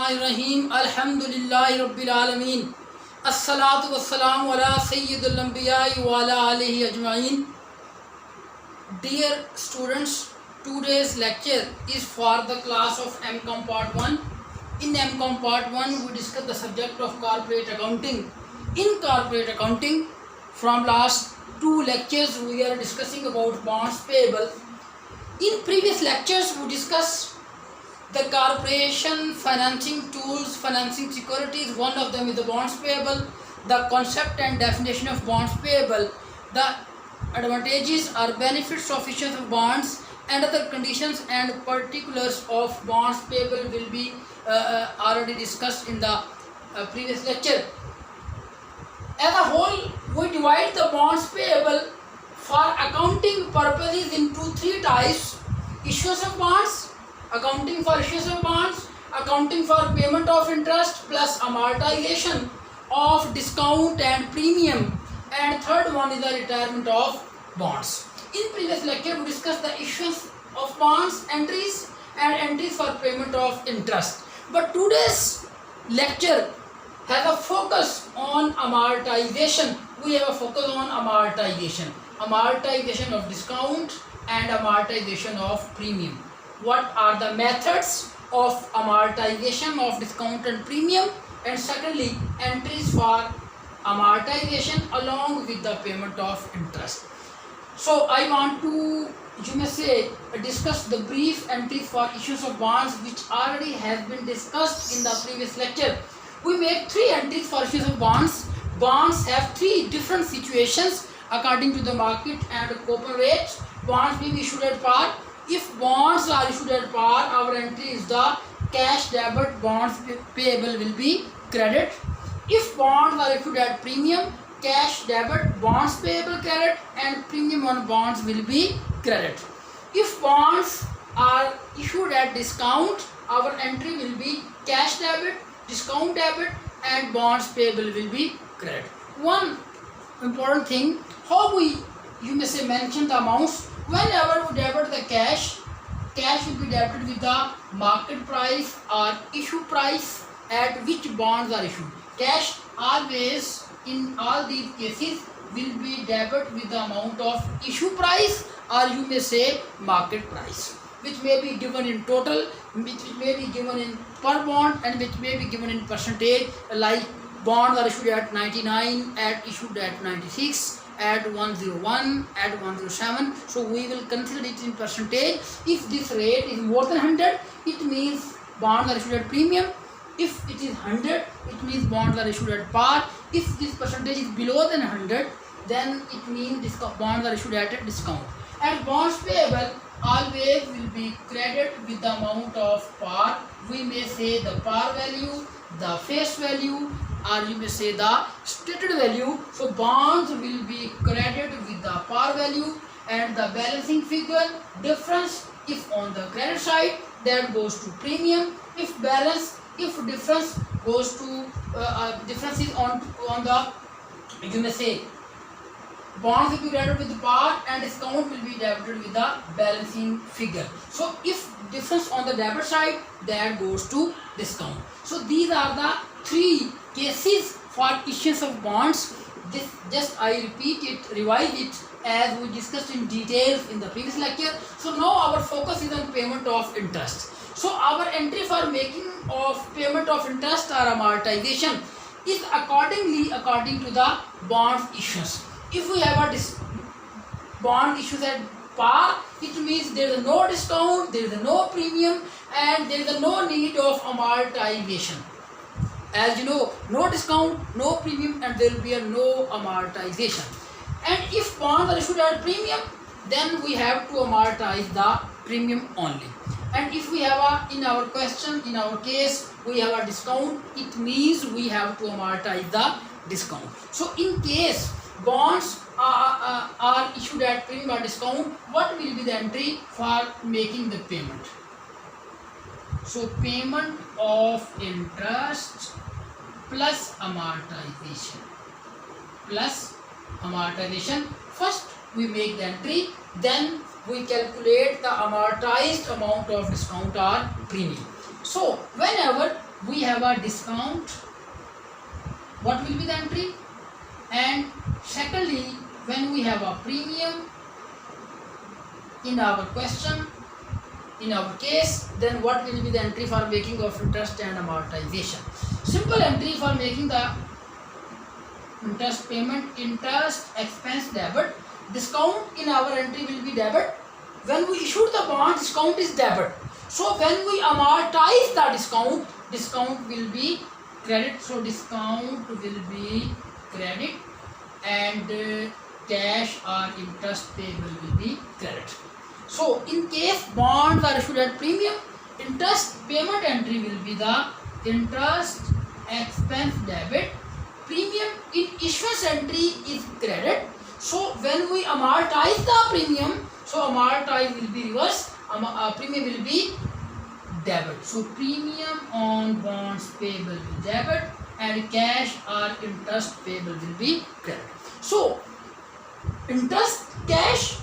बिस्मिल्लाहिर्रहमानिर्रहीम अल्हम्दुलिल्लाहि रब्बिल आलमीन अस्सलातु वस्सलामु अला सय्यिदिल अंबिया'i व अला आलिहि ajwain. Dear students, today's lecture is for the class of MCOM Part 1. In MCOM Part 1 we discuss the subject of corporate accounting. In corporate accounting, from last two lectures we are discussing about bonds payable. In previous lectures we discussed the corporation financing tools, financing securities. One of them is the bonds payable, the concept and definition of bonds payable, the advantages or benefits of issuance of bonds, and other conditions and particulars of bonds payable will be already discussed in the previous lecture. As a whole, we divide the bonds payable for accounting purposes into three types: issuance of bonds, accounting for issuance of bonds, accounting for payment of interest plus amortization of discount and premium, and third one is the retirement of bonds. In previous lecture we discussed the issuance of bonds entries and entries for payment of interest, but today's lecture has a focus on amortization. We have a focus on amortization of discount and amortization of premium. What are the methods of amortization of discount and premium, and secondly entries for amortization along with the payment of interest. So I want to, you may say, discuss the brief entries for issues of bonds which already has been discussed in the previous lecture. We make three entries for issues of bonds. Bonds have three different situations according to the market and coupon rates. Bonds being issued at par. If bonds are issued at par, our entry is the cash debit, bonds payable will be credit. If bonds are issued at premium, cash debit, bonds payable credit, and premium on bonds will be credit. If bonds are issued at discount, our entry will be cash debit, discount debit, and bonds payable will be credit. One important thing, how we, you may say, mention the amounts. Whenever we debit the cash will be debited with the market price or issue price at which bonds are issued. Cash always in all these cases will be debited with the amount of issue price, or you may say market price, which may be given in total, which may be given in per bond, and which may be given in percentage, like bonds are issued at 99, at issued at 96, at 101, at 107. So we will consider it in percentage. If this rate is more than 100, it means bonds are issued at premium. If it is 100, it means bonds are issued at par. If this percentage is below than 100, then it means bonds are issued at a discount. And bonds payable always will be credited with the amount of par. We may say the par value, the face value, or you may say the stated value. So bonds will be credited with the par value, and the balancing figure difference, if on the credit side, that goes to premium. If difference goes to difference is on the, you may say, bonds will be credited with the par and discount will be debited with the balancing figure. So if difference on the debit side, that goes to discount. So these are the three cases for issuance of bonds. This just I repeat it, revise it as we discussed in details in the previous lecture. So now our focus is on payment of interest. So our entry for making of payment of interest or amortization is according to the bond issuance. If we have a bond issues at par, it means there is no discount, there is no premium, and there is no need of amortization. As you know, no discount, no premium, and there will be no amortization. And if bonds are issued at premium, then we have to amortize the premium only. And if we have in our case, we have a discount, it means we have to amortize the discount. So in case bonds are issued at premium or discount, what will be the entry for making the payment? So payment of interest plus amortization. First we make the entry, then we calculate the amortized amount of discount or premium. So whenever we have a discount, what will be the entry? And secondly, when we have a premium in our question, in our case, then what will be the entry for making of interest and amortization? Simple entry for making the interest payment, interest expense debit, discount in our entry will be debit. When we issued the bond, discount is debit. So when we amortize the discount, discount will be credit. So discount will be credit, and cash or interest payable will be credit. So in case bonds are issued at premium, interest payment entry will be the interest expense debit, premium in issuance entry is credit. So when we amortize the premium, so amortize will be reverse, premium will be debit. So premium on bonds payable will be debit, and cash or interest payable will be credit. So interest cash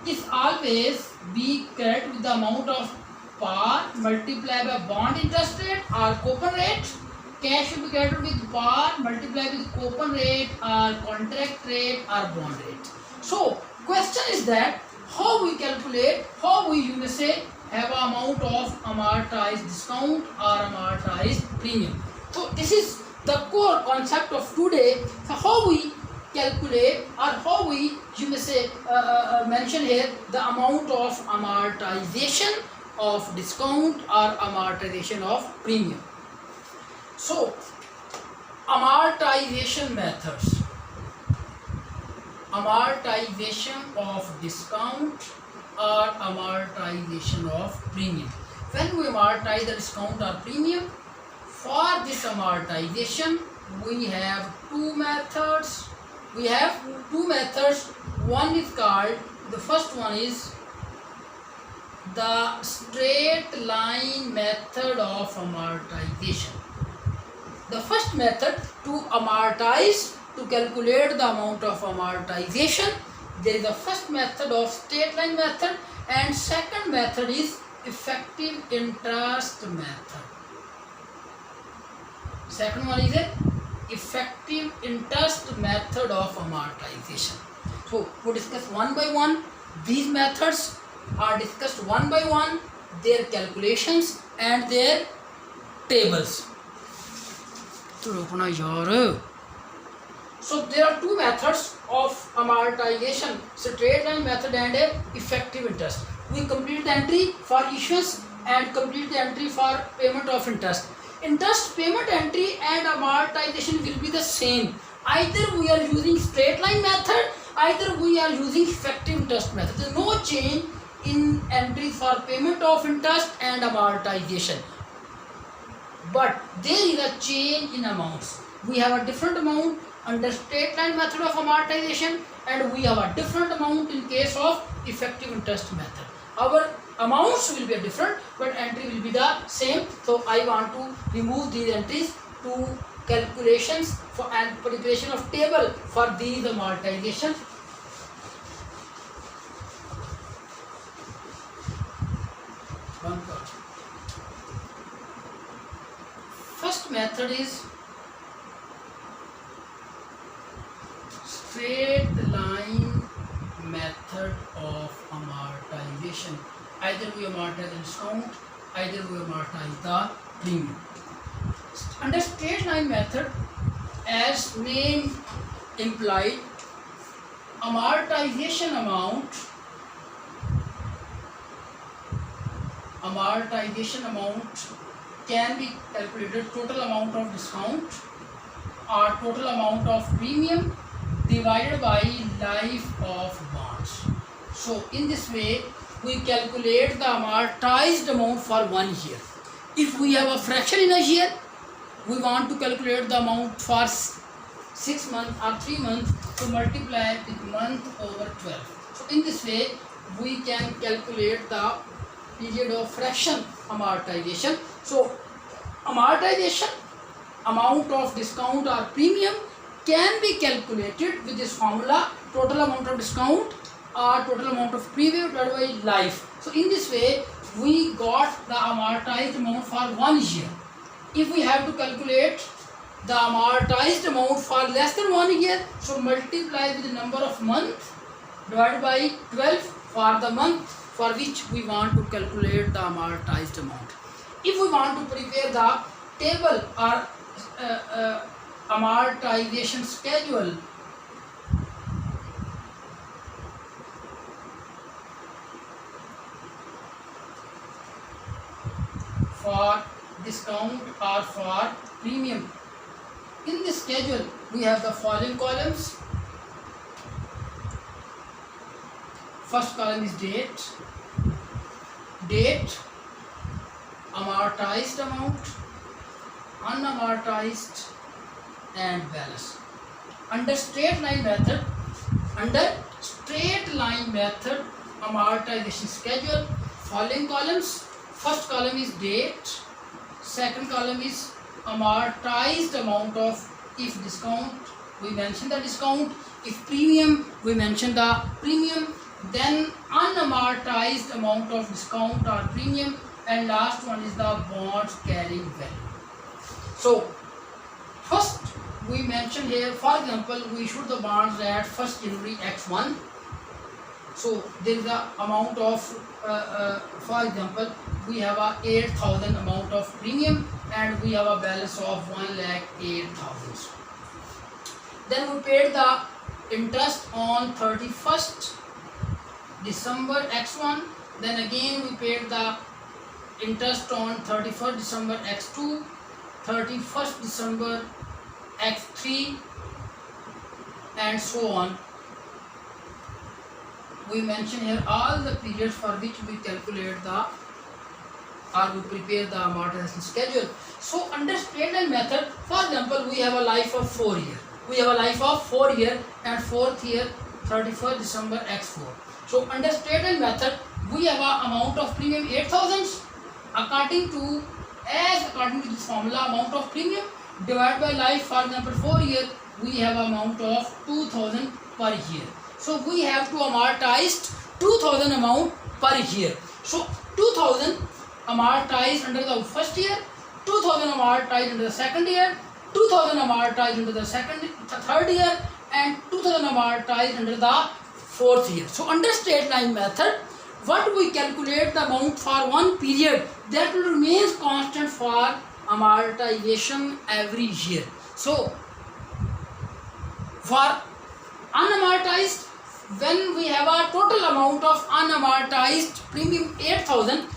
is always be credit with the amount of par multiplied by bond interest rate or coupon rate. Cash will be credited with par multiplied with coupon rate or contract rate or bond rate. So question is that how we calculate, how we, you may say, have an amount of amortized discount or amortized premium. So this is the core concept of today. So how we calculate, or how we, you may say, mention here the amount of amortization of discount or amortization of premium. So amortization methods, amortization of discount or amortization of premium. When we amortize the discount or premium, for this amortization we have two methods. One is called, the first one is the straight line method of amortization. The first method to amortize, to calculate the amount of amortization, there is a first method of straight line method, and second method is effective interest method. Second one is a effective interest method of amortization. So we discuss one by one. These methods are discussed one by one, their calculations and their tables. So there are two methods of amortization, straight line method and a effective interest. We complete the entry for issuance and complete the entry for payment of interest. Interest payment entry and amortization will be the same. Either we are using straight line method, either we are using effective interest method. There is no change in entries for payment of interest and amortization. But there is a change in amounts. We have a different amount under straight line method of amortization, and we have a different amount in case of effective interest method. Our amounts will be different, but entry will be the same. So I want to remove these entries to calculations for and preparation of table for these amortization. First method is straight line method of amortization. Either we amortize the discount, either we amortize the premium. Under straight line method, as name implied, amortization amount can be calculated total amount of discount or total amount of premium divided by life of bonds. So in this way we calculate the amortized amount for 1 year. If we have a fraction in a year, we want to calculate the amount for 6 months or 3 months, to multiply with month over 12. So in this way we can calculate the period of fraction amortization. So amortization amount of discount or premium can be calculated with this formula: total amount of discount or total amount of premium divided by life. So in this way we got the amortized amount for 1 year. if we have to calculate the amortized amount for less than 1 year, so multiply with the number of months divided by 12 for the month for which we want to calculate the amortized amount. If we want to prepare the table or amortization schedule for discount or for premium, in this schedule we have the following columns. First column is date, amortized amount, unamortized, and balance. Under straight line method, amortization schedule, following columns. First column is date, second column is amortized amount of, if discount we mention the discount, if premium we mention the premium, then unamortized amount of discount or premium, and last one is the bonds carrying value. So first we mention here, for example, we issued the bonds at 1st January X1. So there is a amount of for example, we have a 8,000 amount of premium and we have a balance of 1,08,000. Then we paid the interest on 31st December X1. Then again we paid the interest on 31st December X2, 31st December X3, and so on. We mention here all the periods for which we calculate the or we prepare the amortization schedule. So under straight line method, for example, we have a life of 4 years. We have a life of 4 years and 4th year 31st December X4. So under straight line method, we have a amount of premium 8,000 according to this formula, amount of premium divided by life. For example, 4 years we have amount of 2,000 per year. So we have to amortize 2,000 amount per year. So 2,000 amortized under the first year, 2,000 amortized under the second year, 2,000 amortized under the third year, and 2,000 amortized under the fourth year. So under straight line method, what we calculate the amount for one period, that will remain constant for amortization every year. So for unamortized, when we have a total amount of unamortized premium 8,000,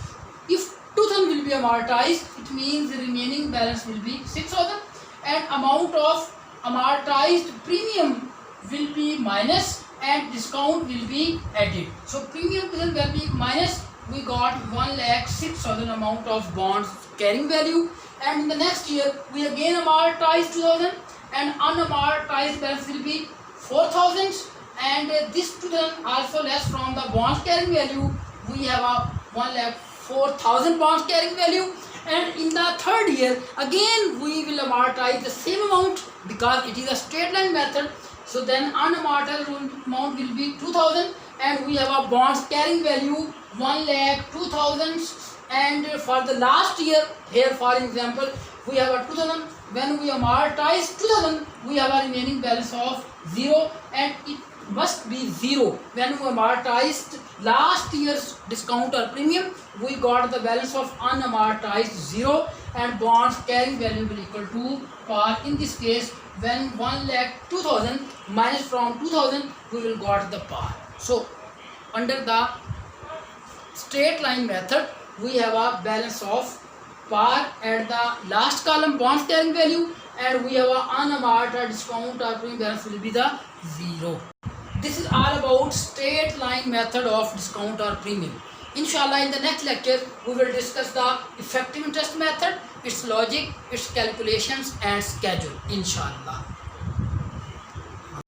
if 2,000 will be amortized, it means the remaining balance will be 6,000, and amount of amortized premium will be minus and discount will be added. So premium will be minus, we got 1,06,000 amount of bonds carrying value, and in the next year we again amortize 2,000 and unamortized balance will be 4,000, and this 2,000 also less from the bonds carrying value. We have a 1,04,000 bonds carrying value, and in the third year again we will amortize the same amount because it is a straight line method. So then unamortized amount will be 2,000, and we have a bonds carrying value 1,02,000, and for the last year here, for example, we have a 2,000. When we amortize 2,000, we have a remaining balance of 0, and it must be 0. When we amortized last year's discount or premium, we got the balance of unamortized 0, and bonds carrying value will equal to par. In this case, when 1,02,000 minus from 2,000, we will got the par. So under the straight line method, we have a balance of par at the last column, bonds carrying value, and we have a unamortized discount or premium balance will be the 0. This is all about straight line method of discount or premium. Inshallah, in the next lecture, we will discuss the effective interest method, its logic, its calculations and schedule. Inshallah.